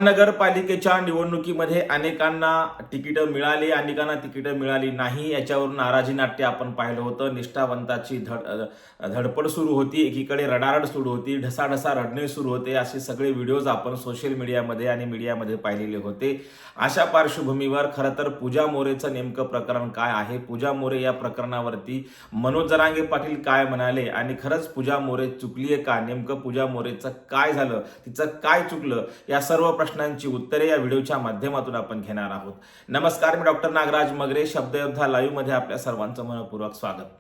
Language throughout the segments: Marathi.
नगरपालिकेच्या निवडणुकीमध्ये अनेकांना तिकीटं मिळाली, अनेकांना तिकीटं मिळाली नाही. याच्यावरून नाराजी नाट्य आपण पाहिलं होतं. निष्ठावंताची धडपड सुरू होती, एकीकडे रडारड सुरू होती, ढसाढसा रडणे सुरू होते. असे सगळे व्हिडिओज आपण सोशल मीडियामध्ये आणि मीडियामध्ये पाहिलेले होते. अशा पार्श्वभूमीवर खरं तर पूजा मोरेचं नेमकं प्रकरण काय आहे, पूजा मोरे या प्रकरणावरती मनोज जरांगे पाटील काय म्हणाले आणि खरंच पूजा मोरे चुकलीये का, नेमकं पूजा मोरेचं काय झालं, तिचं काय चुकलं, या सर्व प्रश्नांची उत्तरे या व्हिडिओच्या माध्यमातून आपण घेणार आहोत. नमस्कार, मी डॉक्टर नागराज मगरे, शब्दयोद्धा लाईव्ह मध्ये आपल्या सर्वांचं मनपूर्वक स्वागत.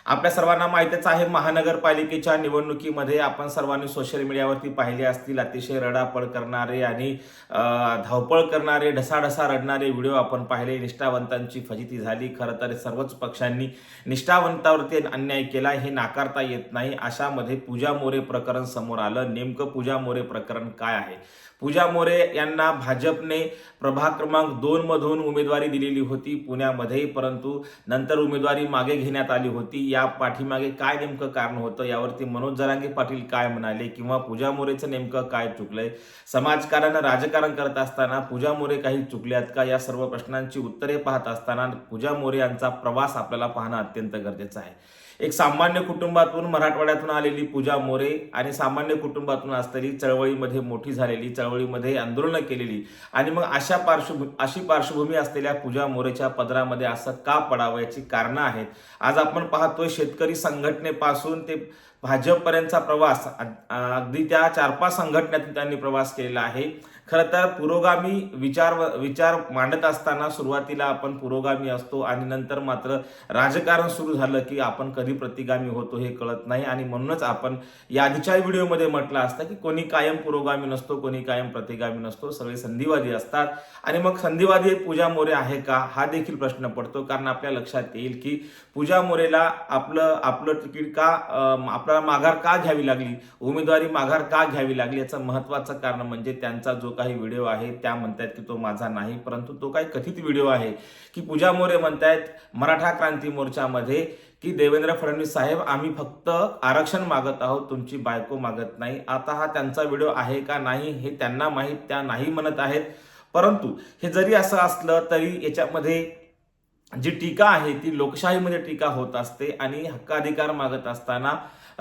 आपल्या सर्वांना माहितीच आहे, महानगरपालिकेच्या निवडणुकीमध्ये आपण सर्वांनी सोशल मीडियावरती पाहिले असतील, अतिशय रडापड करणारे आणि धावपळ करणारे, ढसाढसा रडणारे व्हिडिओ आपण पाहिले. निष्ठावंतांची फजिती झाली. खरं तर सर्वच पक्षांनी निष्ठावंतावरती अन्याय केला, हे नाकारता येत नाही. अशामध्ये पूजा मोरे प्रकरण समोर आलं. नेमकं पूजा मोरे प्रकरण काय आहे? पूजा मोरे यांना भाजपने प्रभाग क्रमांक 2 मधून उमेदवारी दिलेली होती पुण्यामध्ये, परंतु नंतर उमेदवारी मागे घेण्यात आली होती. या पाठीमागे काय नेमकं कारण होतं, यावरती मनोज जरांगे पाटील काय म्हणाले, किंवा पूजा मोरेचं नेमकं काय चुकलंय, समाजकारण राजकारण करत असताना पूजा मोरे काही चुकल्यात का, या सर्व प्रश्नांची उत्तरे पाहत असताना पूजा मोरे यांचा प्रवास आपल्याला पाहणं अत्यंत गरजेचं आहे. एक सामान्य कुटुंबातून, मराठवाड्यातून आलेली पूजा मोरे आणि सामान्य कुटुंबातून असलेली, चळवळीमध्ये मोठी झालेली, चळवळीमध्ये आंदोलनं केलेली आणि मग अशी पार्श्वभूमी असलेल्या पूजा मोरेच्या पदरामध्ये असं का पडावं, याची कारणं आहेत. आज आपण पाहतोय शेतकरी संघटनेपासून ते भाजपपर्यंतचा प्रवास, अगदी त्या 4-5 संघटनेतून त्यांनी प्रवास केलेला आहे. खरं तर पुरोगामी विचार मांडत असताना सुरुवातीला आपण पुरोगामी असतो आणि नंतर मात्र राजकारण सुरू झालं की आपण कधी प्रतिगामी होतो हे कळत नाही. आणि म्हणूनच आपण या आधीच्या व्हिडिओमध्ये म्हटलं असतं की कोणी कायम पुरोगामी नसतो, कोणी कायम प्रतिगामी नसतो, सगळे संधिवादी असतात. आणि मग संधिवादी पूजा मोरे आहे का, हा देखील प्रश्न पडतो. कारण आपल्या लक्षात येईल की पूजा मोरेला आपलं तिकीट का, आपल्याला माघार का घ्यावी लागली, उमेदवारी माघार का घ्यावी लागली, याचं महत्त्वाचं कारण म्हणजे त्यांचा जो काही व्हिडिओ आहे त्या म्हणतात की तो माझा नाही, परंतु तो काही कथित व्हिडिओ आहे की पूजा मोरे म्हणतायत मराठा क्रांती मोर्चामध्ये की देवेंद्र फडणवीस साहेब, आम्ही फक्त आरक्षण मागत आहोत, तुमची बायको मागत नाही. आता हा त्यांचा व्हिडिओ आहे का नाही हे त्यांना माहीत, त्या नाही म्हणत आहेत. परंतु हे जरी असं असलं तरी याच्यामध्ये जी टीका आहे ती लोकशाहीमध्ये टीका होत असते आणि हक्काधिकार मागत असताना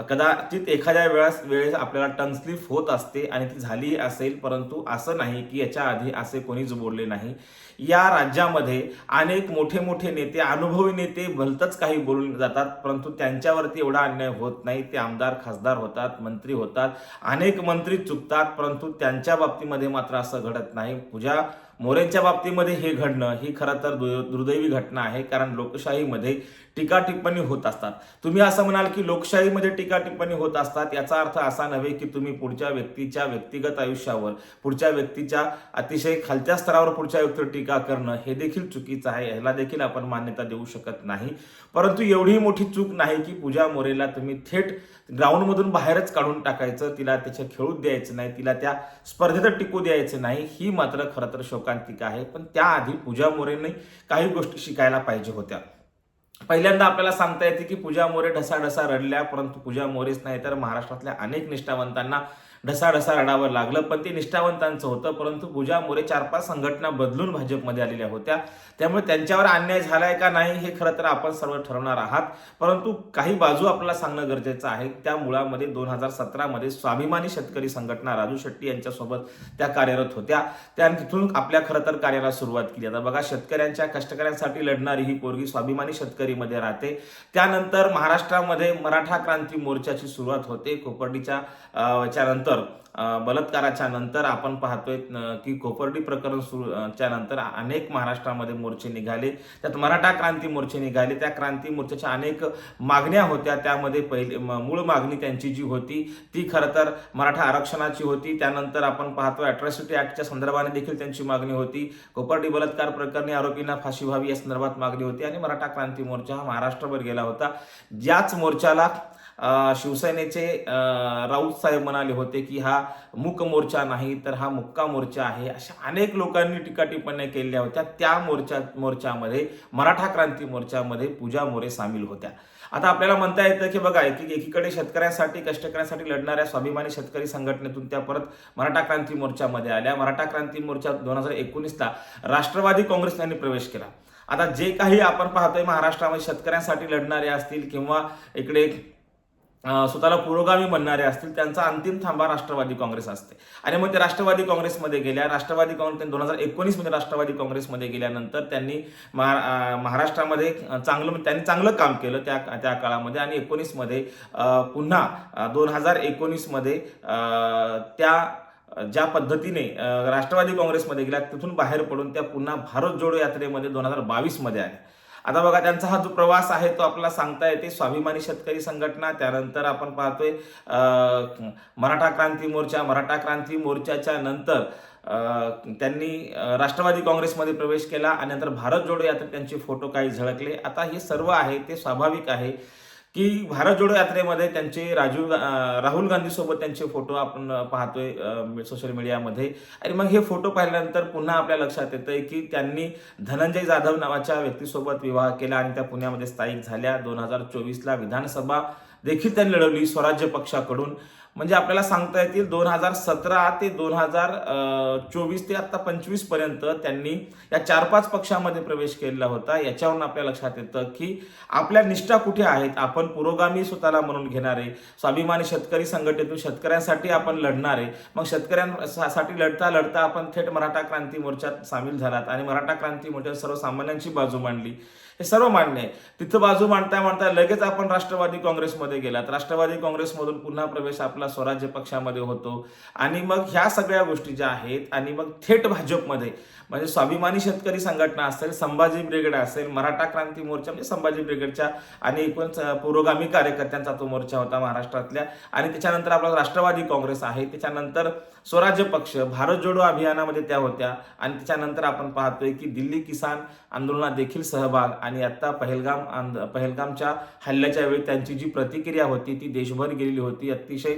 कदाचित एखाद्या वेळेस आपल्याला टंगस्लिप होत असते आणि ती झाली असेल. परंतु असं नाही की याच्या आधी असे कोणीच बोलले नाही. या राज्यामध्ये अनेक मोठे मोठे नेते, अनुभवी नेते भलतंच काही बोलून जातात, परंतु त्यांच्यावरती एवढा अन्याय होत नाही. ते आमदार, खासदार होतात, मंत्री होतात, अनेक मंत्री चुकतात, परंतु त्यांच्या बाबतीमध्ये मात्र असं घडत नाही. पूजा मोरेंच्या बाबतीमध्ये हे घडणं ही खरं तर दुर्दैवी घटना आहे. कारण लोकशाहीमध्ये टीका टिप्पणी होत असतात. तुम्ही असं म्हणाल की लोकशाहीमध्ये टीका टिप्पणी होत असतात, याचा अर्थ असा नव्हे की तुम्ही पुढच्या व्यक्तीच्या व्यक्तिगत आयुष्यावर, पुढच्या व्यक्तीच्या अतिशय खालच्या स्तरावर पुढच्या व्यक्तीवर टीका करणं हे देखील चुकीचं आहे. याला देखील आपण मान्यता देऊ शकत नाही. परंतु एवढी मोठी चूक नाही की पूजा मोरेला तुम्ही थेट ग्राउंडमधून बाहेरच काढून टाकायचं, तिला त्याच्या खेळूच द्यायचं नाही, तिला त्या स्पर्धेत टिकू द्यायचं नाही, ही मात्र खरं तर शोकांतिका आहे. पण त्याआधी पूजा मोरेंनी काही गोष्टी शिकायला पाहिजे होत्या. पहिल्यांदा आपल्याला सांगता येते की पूजा मोरे ढसाढसा रडल्या, परंतु पूजा मोरेच नाही तर महाराष्ट्रातल्या अनेक निष्ठावंतांना ढसाढसा रडावं लागलं. पण ते निष्ठावंतांचं होतं, परंतु पूजा मोरे 4-5 संघटना बदलून भाजपमध्ये आलेल्या होत्या. त्यामुळे त्यांच्यावर अन्याय झालाय का नाही हे खरं तर आपण सर्व ठरवणार आहात. परंतु काही बाजू आपल्याला सांगणं गरजेचं आहे. त्या मुळामध्ये 2017 मध्ये स्वाभिमानी शेतकरी संघटना राजू शेट्टी यांच्यासोबत त्या कार्यरत होत्या. त्या तिथून आपल्या खरं तर कार्याला सुरुवात केली. आता बघा, शेतकऱ्यांच्या, कष्टकऱ्यांसाठी लढणारी ही पोरगी स्वाभिमानी शेतकरीमध्ये राहते. त्यानंतर महाराष्ट्रामध्ये मराठा क्रांती मोर्चाची सुरुवात होते. कोपर्डीच्या नंतर बलात्काराच्या नंतर आपण पाहतोय की कोपर्डी प्रकरण सुरूच्या नंतर अनेक महाराष्ट्रामध्ये मोर्चे निघाले. त्यात मराठा क्रांती मोर्चे निघाले. त्या क्रांती मोर्चाच्या अनेक मागण्या होत्या. त्यामध्ये मूळ मागणी त्यांची जी होती ती खरं तर मराठा आरक्षणाची होती. त्यानंतर आपण पाहतोय अट्रॉसिटी ऍक्टच्या संदर्भाने देखील त्यांची मागणी होती. कोपर्डी बलात्कार प्रकरणी आरोपींना फाशी व्हावी या संदर्भात मागणी होती. आणि मराठा क्रांती मोर्चा हा महाराष्ट्रभर गेला होता. ज्याच मोर्चाला शिवसेनेचे राऊत साहेब म्हणाले होते की हा मूक मोर्चा नाही तर हा मुक्का मोर्चा आहे. अशा अनेक लोकांनी टीका टिप्पण्या केलेल्या होत्या. त्या मोर्चामध्ये, मराठा क्रांती मोर्चामध्ये पूजा मोरे सामील होत्या. आता आपल्याला म्हणता येतं की बघा, एकीकडे शेतकऱ्यांसाठी, कष्टकऱ्यांसाठी लढणाऱ्या स्वाभिमानी शेतकरी संघटनेतून त्या परत मराठा क्रांती मोर्चामध्ये आल्या. मराठा क्रांती मोर्चा 2019ला राष्ट्रवादी काँग्रेस यांनी प्रवेश केला. आता जे काही आपण पाहतोय महाराष्ट्रामध्ये शेतकऱ्यांसाठी लढणारे असतील किंवा इकडे स्वतःला पुरोगामी म्हणणारे असतील, त्यांचा अंतिम थांबा राष्ट्रवादी काँग्रेस असते. आणि मग ते राष्ट्रवादी काँग्रेसमध्ये गेल्या. राष्ट्रवादी काँग्रेस 2019मध्ये राष्ट्रवादी काँग्रेसमध्ये गेल्यानंतर त्यांनी महाराष्ट्रामध्ये त्यांनी चांगलं काम केलं त्या काळामध्ये. आणि 19मध्ये पुन्हा 2019मध्ये त्या ज्या पद्धतीने राष्ट्रवादी काँग्रेसमध्ये गेल्या तिथून बाहेर पडून त्या पुन्हा भारत जोडो यात्रेमध्ये 2022मध्ये आल्या. आता बघा, त्यांचा हा जो प्रवास आहे तो आपल्याला सांगता येते स्वाभिमानी शेतकरी संघटना, त्यानंतर आपण पाहतोय मराठा क्रांती मोर्चाच्या नंतर त्यांनी राष्ट्रवादी काँग्रेसमध्ये प्रवेश केला आणि नंतर भारत जोडो यात्रेत त्यांचे फोटो काही झळकले. आता हे सर्व आहे ते स्वाभाविक आहे की भारत जोडो यात्रेमध्ये त्यांचे राहुल गांधी सोबत त्यांचे फोटो आपण पाहतोय सोशल मीडियामध्ये. आणि मग हे फोटो पाहिल्यानंतर पुन्हा आपल्या लक्षात येतंय की त्यांनी धनंजय जाधव नावाच्या व्यक्तीसोबत विवाह केला आणि त्या पुण्यामध्ये स्थायिक झाल्या. 2024ला विधानसभा देखील त्यांनी लढवली स्वराज्य पक्षाकडून. म्हणजे आपल्याला सांगता येतील 2017 ते 2024 ते आता 25 पर्यंत त्यांनी या 4-5 पक्षामध्ये प्रवेश केलेला होता. याच्यावरून आपल्या लक्षात येतं की आपल्या निष्ठा कुठे आहेत. आपण पुरोगामी स्वतःला म्हणून घेणारे, स्वाभिमानी शेतकरी संघटनेतून शेतकऱ्यांसाठी आपण लढणारे, मग शेतकऱ्यांसाठी लढता लढता आपण थेट मराठा क्रांती मोर्चात सामील झालात आणि मराठा क्रांती मोर्चात सर्वसामान्यांची बाजू मांडली. हे सर्व मान्य आहे. तिथं बाजू मांडता लगेच आपण राष्ट्रवादी काँग्रेसमध्ये गेलात. राष्ट्रवादी काँग्रेसमधून पुन्हा प्रवेश आपला स्वराज्य पक्षामध्ये होतो. आणि मग ह्या सगळ्या गोष्टी ज्या आहेत आणि मग थेट भाजपमध्ये, म्हणजे स्वाभिमानी शेतकरी संघटना असेल, संभाजी ब्रिगेड असेल, मराठा क्रांती मोर्चा म्हणजे संभाजी ब्रिगेडच्या आणि एकूण पुरोगामी कार्यकर्त्यांचा तो मोर्चा होता महाराष्ट्रातल्या. आणि त्याच्यानंतर आपला राष्ट्रवादी काँग्रेस आहे. त्याच्यानंतर स्वराज्य पक्ष, भारत जोडो अभियानामध्ये त्या होत्या. आणि त्याच्यानंतर आपण पाहतोय की दिल्ली किसान आंदोलनात देखील सहभाग. आणि आता पहलगामच्या हल्ल्याच्या वेळी त्यांची जी प्रतिक्रिया होती ती देशभर गेलेली होती. अतिशय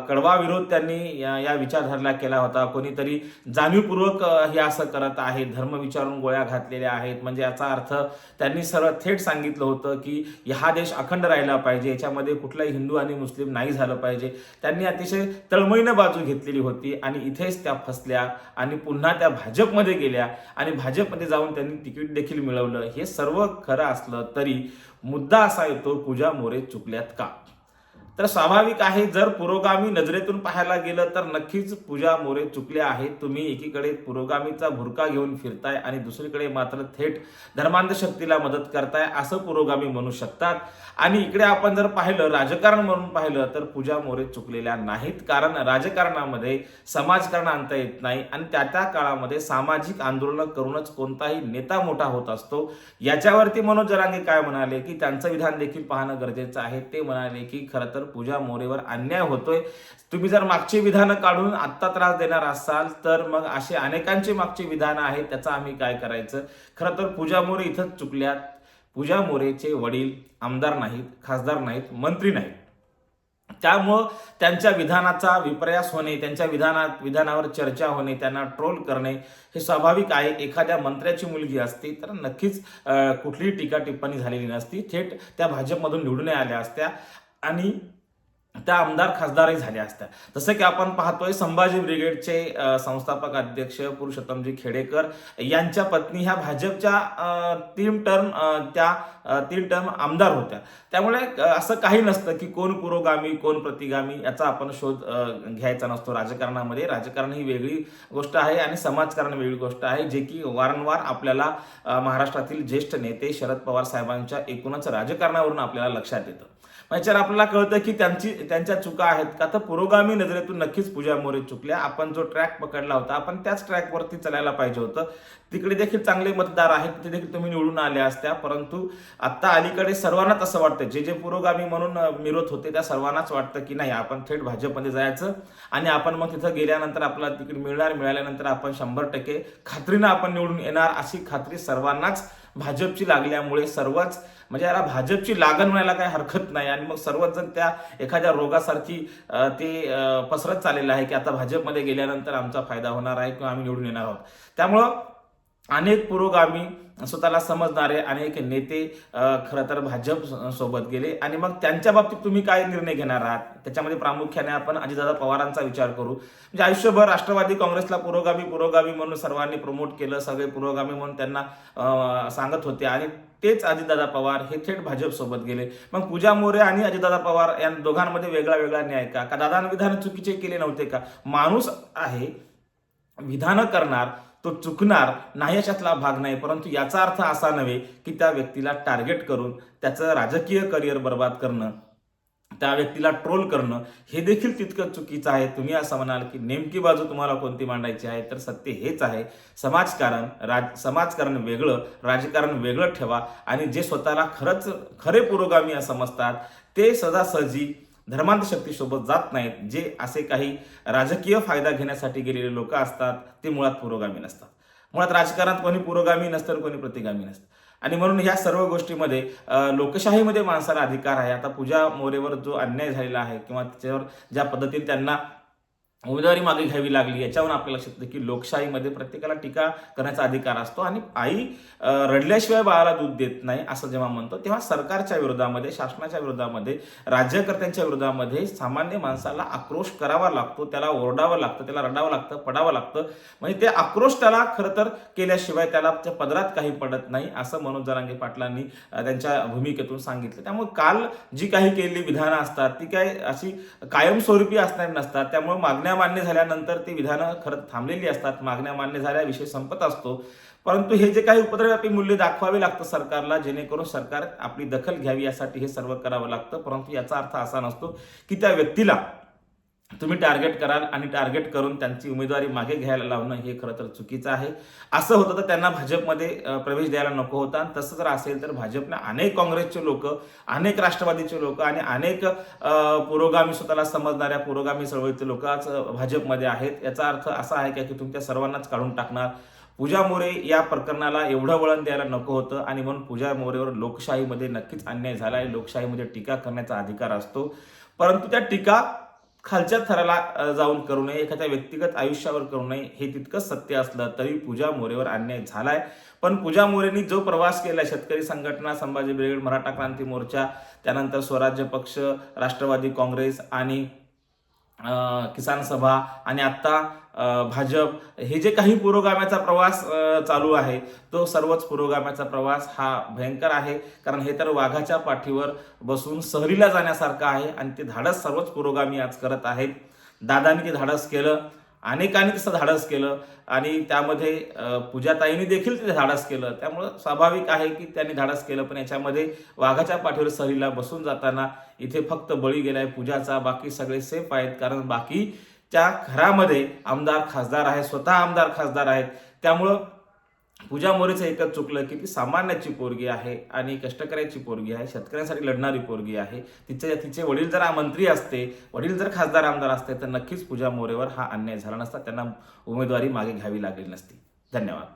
कडवा विरोध त्यांनी या विचारधारेला केला होता. कोणीतरी जाणीवपूर्वक हे असं करत आहे, धर्म विचारून गोळ्या घातलेल्या आहेत. म्हणजे याचा अर्थ त्यांनी सरळ थेट सांगितलं होतं की हा देश अखंड राहिला पाहिजे, याच्यामध्ये कुठलाही हिंदू आणि मुस्लिम नाही झालं पाहिजे. त्यांनी अतिशय तळमळीनं बाजू घेतलेली होती आणि इथेच त्या फसल्या आणि पुन्हा त्या भाजपमध्ये गेल्या आणि भाजपमध्ये जाऊन त्यांनी तिकीट देखील मिळवलं. हे सर्व खरं असलं तरी मुद्दा असा येतो, पूजा मोरे चुकल्यात का? तर स्वाभाविक आहे, जर पुरोगामी नजरेतून पाहायला गेलं तर नक्कीच पूजा मोरे चुकल्या आहेत. तुम्ही एकीकडे पुरोगामीचा भुरका घेऊन फिरताय आणि दुसरीकडे मात्र थेट धर्मांधशक्तीला मदत करताय असं पुरोगामी म्हणू शकतात. आणि इकडे आपण जर पाहिलं, राजकारण म्हणून पाहिलं तर पूजा मोरे चुकलेल्या नाहीत. कारण राजकारणामध्ये समाजकारण आणता येत नाही आणि त्या काळामध्ये सामाजिक आंदोलन करूनच कोणताही नेता मोठा होत असतो. याच्यावरती मनोज जरांगे काय म्हणाले की त्यांचं विधान देखील पाहणं गरजेचं आहे. ते म्हणाले की खरं तर पूजा मोरेवर अन्याय होतोय. तुम्ही जर मागची विधानं काढून आत्ता त्रास देणार असाल तर मग असे अनेकांची मागची विधानं आहेत, त्याचं आम्ही काय करायचं? खरं तर पूजा मोरे इथंच चुकल्यात. पूजा मोरेचे वडील आमदार नाहीत, खासदार नाहीत, मंत्री नाहीत. त्यामुळं त्यांच्या विधानाचा विपर्यास होणे, त्यांच्या विधानावर चर्चा होणे, त्यांना ट्रोल करणे हे स्वाभाविक आहे. एखाद्या मंत्र्याची मुलगी असती तर नक्कीच कुठलीही टीका टिप्पणी झालेली नसती. थेट त्या भाजपमधून निवडून आल्या असत्या आणि त्या आमदार खासदारही झाल्या असत्या. जसं की आपण पाहतोय संभाजी ब्रिगेडचे संस्थापक अध्यक्ष पुरुषोत्तमजी खेडेकर यांच्या पत्नी ह्या भाजपच्या 3 टर्म आमदार होत्या. त्यामुळे असं काही नसतं की कोण पुरोगामी कोण प्रतिगामी याचा आपण शोध घ्यायचा नसतो राजकारणामध्ये. राजकारण ही वेगळी गोष्ट आहे आणि समाजकारण वेगळी गोष्ट आहे, जे की वारंवार आपल्याला महाराष्ट्रातील ज्येष्ठ नेते शरद पवार साहेबांच्या एकूणच राजकारणावरून आपल्याला लक्षात येतं. याच्यावर आपल्याला कळतं की त्यांच्या चुका आहेत का? तर पुरोगामी नजरेतून नक्कीच पूजा मोरे चुकल्या. आपण जो ट्रॅक पकडला होता आपण त्याच ट्रॅकवरती चालायला पाहिजे होतं. तिकडे देखील चांगले मतदार आहेत, तिथे देखील तुम्ही निवडून आल्या असत्या. परंतु आता अलीकडे सर्वांनाच असं वाटतं, जे पुरोगामी म्हणून मिरवत होते त्या सर्वांनाच वाटतं की नाही, आपण थेट भाजपमध्ये जायचं आणि आपण मग तिथं गेल्यानंतर आपल्याला तिकीट मिळाल्यानंतर आपण 100% खात्रीनं आपण निवडून येणार अशी खात्री सर्वांनाच भाजपची लागल्यामुळे सर्वच म्हणजे याला भाजपची लागण म्हणायला काही हरकत नाही. आणि मग सर्वच जण त्या एखाद्या रोगासारखी ते पसरत चाललेलं आहे की आता भाजपमध्ये गेल्यानंतर आमचा फायदा होणार आहे किंवा आम्ही निवडून येणार आहोत. त्यामुळं अनेक पुरोगामी स्वतःला समजणारे अनेक नेते खरं तर भाजप सोबत गेले आणि मग त्यांच्या बाबतीत तुम्ही काय निर्णय घेणार आहात त्याच्यामध्ये प्रामुख्याने आपण अजितदादा पवारांचा विचार करू. म्हणजे आयुष्यभर राष्ट्रवादी काँग्रेसला पुरोगामी पुरोगामी म्हणून सर्वांनी प्रमोट केलं, सगळे पुरोगामी म्हणून त्यांना सांगत होते आणि तेच अजितदादा पवार हे थेट भाजप सोबत गेले. मग पूजा मोरे आणि अजितदादा पवार या दोघांमध्ये वेगळा वेगळा न्याय का? दादा विधान चुकीचे केले नव्हते का? माणूस आहे, विधानं करणार, तो चुकणार नाही अशातला भाग नाही, परंतु याचा अर्थ असा नव्हे की त्या व्यक्तीला टार्गेट करून त्याचं राजकीय करिअर बर्बाद करणं, त्या व्यक्तीला ट्रोल करणं हे देखील तितकं चुकीचं आहे. तुम्ही असं म्हणाल की नेमकी बाजू तुम्हाला कोणती मांडायची आहे, तर सत्य हेच आहे. समाजकारण वेगळं, राजकारण वेगळं ठेवा आणि जे स्वतःला खरे पुरोगामी असं समजतात ते सहजासहजी धर्मांध शक्तीसोबत जात नाहीत. जे असे काही राजकीय फायदा घेण्यासाठी गेलेले लोक असतात ते मुळात पुरोगामी नसतात. मुळात राजकारणात कोणी पुरोगामी नसतं, कोणी प्रतिगामी नसतं. आणि म्हणून ह्या सर्व गोष्टीमध्ये लोकशाहीमध्ये माणसाला अधिकार आहे. आता पूजा मोरेवर जो अन्याय झालेला आहे किंवा त्याच्यावर ज्या पद्धतीने त्यांना उमेदवारी मागे घ्यावी लागली, याच्यावरून आपल्याला लक्षात येतं की लोकशाहीमध्ये प्रत्येकाला टीका करण्याचा अधिकार असतो आणि आई रडल्याशिवाय बाळाला दूध देत नाही असं जेव्हा म्हणतो, तेव्हा सरकारच्या विरोधामध्ये, शासनाच्या विरोधामध्ये, राज्यकर्त्यांच्या विरोधामध्ये सामान्य माणसाला आक्रोश करावा लागतो, त्याला ओरडावं लागतं, त्याला रडावं लागतं, पडावं लागतं. म्हणजे ते आक्रोश त्याला खरं तर केल्याशिवाय त्याला त्या पदरात काही पडत नाही असं मनोज जरांगे पाटलांनी त्यांच्या भूमिकेतून सांगितलं. त्यामुळे काल जी काही केलेली विधानं असतात ती काय अशी कायमस्वरूपी असणार नसतात. त्यामुळे मागण्या मान्य झाल्यानंतर ती विधानं खरं थांबलेली असतात. मागण्या मान्य झाल्या, विषय संपत असतो. परंतु हे जे काही उपद्रव्यापी मूल्य दाखवावे लागतं सरकारला, जेणेकरून सरकार आपली दखल घ्यावी यासाठी हे सर्व करावं लागतं. परंतु याचा अर्थ असा नसतो की त्या व्यक्तीला तुम्ही टार्गेट कराल आणि टार्गेट करून त्यांची उमेदवारी मागे घ्यायला लावणं हे खरं तर चुकीचं आहे. असं होतं तर त्यांना भाजपमध्ये प्रवेश द्यायला नको होता. तसं जर असेल तर भाजपने अनेक काँग्रेसचे लोक, अनेक राष्ट्रवादीचे लोक आणि अनेक पुरोगामी स्वतःला समजणाऱ्या पुरोगामी चळवळीचे लोक आज भाजपमध्ये आहेत. याचा अर्थ असा आहे की तुम्ही त्या सर्वांनाच काढून टाकणार. पूजा मोरे या प्रकरणाला एवढं वळण द्यायला नको होतं आणि म्हणून पूजा मोरेवर लोकशाहीमध्ये नक्कीच अन्याय झाला आहे. लोकशाहीमध्ये टीका करण्याचा अधिकार असतो, परंतु त्या टीका खालच्या थराला जाऊन करू नये, एखाद्या व्यक्तिगत आयुष्यावर करू नये. हे तितकंच सत्य असलं तरी पूजा मोरेवर अन्याय झालाय. पण पूजा मोरेंनी जो प्रवास केलाय, शेतकरी संघटना, संभाजी ब्रिगेड, मराठा क्रांती मोर्चा, त्यानंतर स्वराज्य पक्ष, राष्ट्रवादी काँग्रेस आणि किसान सभा आणि आता भाजप, हे जे काही पुरोगाम्याचा प्रवास चालू आहे तो सर्वच पुरोगाम्याचा प्रवास हा भयंकर आहे. कारण हे तर वाघाच्या पाठीवर बसून सहलीला जाण्यासारखं आहे आणि ते धाडस सर्वच पुरोगामी आज करत आहेत. दादांनी ते धाडस केलं, अनेकांनी तसं धाडस केलं आणि त्यामध्ये पूजाताईंनी देखील ते धाडस केलं. त्यामुळं स्वाभाविक आहे की त्यांनी धाडस केलं, पण याच्यामध्ये वाघाच्या पाठीवर सहलीला बसून जाताना इथे फक्त बळी गेलाय पूजाचा. बाकी सगळे सेफ आहेत, कारण बाकीच्या घरामध्ये आमदार खासदार आहेत, स्वतः आमदार खासदार आहेत. त्यामुळं पूजा मोरेचं एकच चुकलं की ती सामान्याची पोरगी आहे आणि कष्टकऱ्याची पोरगी आहे, शेतकऱ्यांसाठी लढणारी पोरगी आहे. तिचे वडील जर मंत्री असते, वडील जर खासदार आमदार असते तर नक्कीच पूजा मोरेवर हा अन्याय झाला नसता, त्यांना उमेदवारी मागे घ्यावी लागली नसती. धन्यवाद.